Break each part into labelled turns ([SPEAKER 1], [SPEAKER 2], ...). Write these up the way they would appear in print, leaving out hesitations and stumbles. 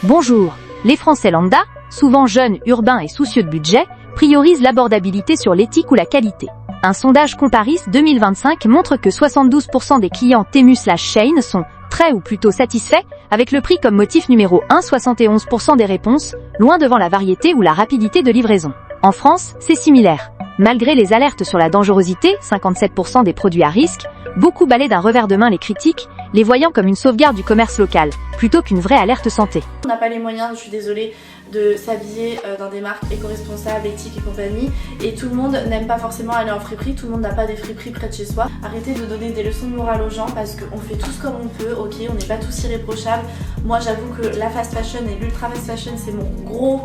[SPEAKER 1] Bonjour, les Français lambda, souvent jeunes, urbains et soucieux de budget, priorisent l'abordabilité sur l'éthique ou la qualité. Un sondage Comparis 2025 montre que 72% des clients Temu/Shein sont très ou plutôt satisfaits, avec le prix comme motif numéro 1, 71% des réponses, loin devant la variété ou la rapidité de livraison. En France, c'est similaire. Malgré les alertes sur la dangerosité, 57% des produits à risque, beaucoup balaient d'un revers de main les critiques, les voyant comme une sauvegarde du commerce local, plutôt qu'une vraie alerte santé.
[SPEAKER 2] On n'a pas les moyens, je suis désolée, de s'habiller dans des marques éco-responsables, éthiques et compagnie. Et tout le monde n'aime pas forcément aller en friperie, tout le monde n'a pas des friperies près de chez soi. Arrêtez de donner des leçons de morale aux gens parce qu'on fait tous comme on peut, ok, on n'est pas tous irréprochables. Moi j'avoue que la fast fashion et l'ultra fast fashion c'est mon gros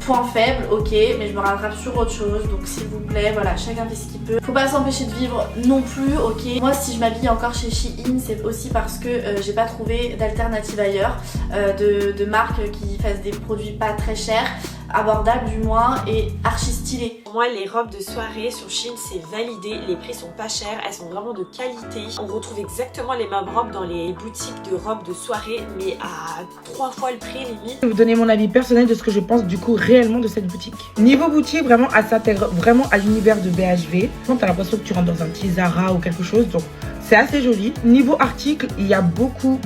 [SPEAKER 2] point faible, ok, mais je me rattrape sur autre chose, donc s'il vous plaît, voilà, chacun fait ce qu'il peut. Faut pas s'empêcher de vivre non plus, ok. Moi, si je m'habille encore chez Shein, c'est aussi parce que j'ai pas trouvé d'alternative ailleurs, de marques qui fassent des produits pas très chers, abordables du moins, et archi stylés.
[SPEAKER 3] Pour moi, les robes de soirée sur Shein, c'est validé, les prix sont pas chers, elles sont vraiment de qualité. On retrouve exactement les mêmes robes dans les boutiques de robes de soirée, mais à 3 fois le prix limite.
[SPEAKER 4] Je vais vous donner mon avis personnel de ce que je pense du coup réellement de cette boutique. Niveau boutique, vraiment, elle s'intègre vraiment à l'univers de BHV. T'as l'impression que tu rentres dans un petit Zara ou quelque chose, donc c'est assez joli. Niveau article, il y a beaucoup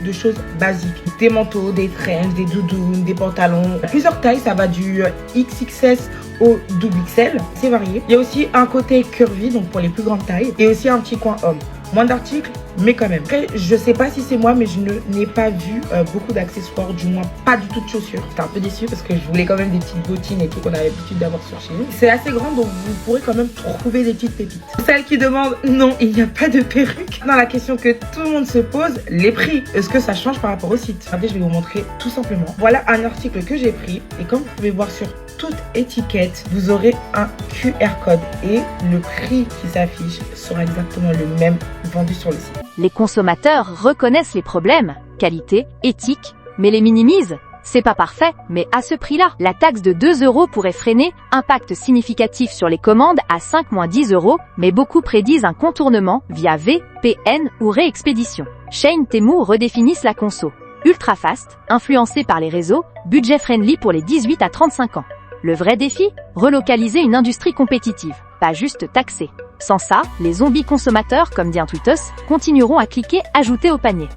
[SPEAKER 4] de choses basiques. Des manteaux, des trenches, des doudounes, des pantalons. Plusieurs tailles, ça va du XXS au XXL, c'est varié. Il y a aussi un côté curvy, donc pour les plus grandes tailles, et aussi un petit coin homme. Moins d'articles, mais quand même. Après, je sais pas si c'est moi, mais je n'ai pas vu beaucoup d'accessoires, du moins pas du tout de chaussures. J'étais un peu déçue parce que je voulais quand même des petites bottines et tout qu'on a l'habitude d'avoir sur chez nous. C'est assez grand, donc vous pourrez quand même trouver des petites pépites. Celles qui demandent non, il n'y a pas de perruque. Dans la question que tout le monde se pose, les prix. Est-ce que ça change par rapport au site? Regardez, je vais vous montrer tout simplement. Voilà un article que j'ai pris et comme vous pouvez voir sur toute étiquette, vous aurez un QR code et le prix qui s'affiche sera exactement le même vendu sur le site.
[SPEAKER 1] Les consommateurs reconnaissent les problèmes, qualité, éthique, mais les minimisent. C'est pas parfait, mais à ce prix-là, la taxe de 2 € pourrait freiner, impact significatif sur les commandes à 5-10 €, mais beaucoup prédisent un contournement via VPN ou réexpédition. Shein Temu redéfinissent la conso. Ultra fast, influencé par les réseaux, budget friendly pour les 18 à 35 ans. Le vrai défi, relocaliser une industrie compétitive, pas juste taxée. Sans ça, les zombies consommateurs, comme dit un tweetos, continueront à cliquer « Ajouter au panier ».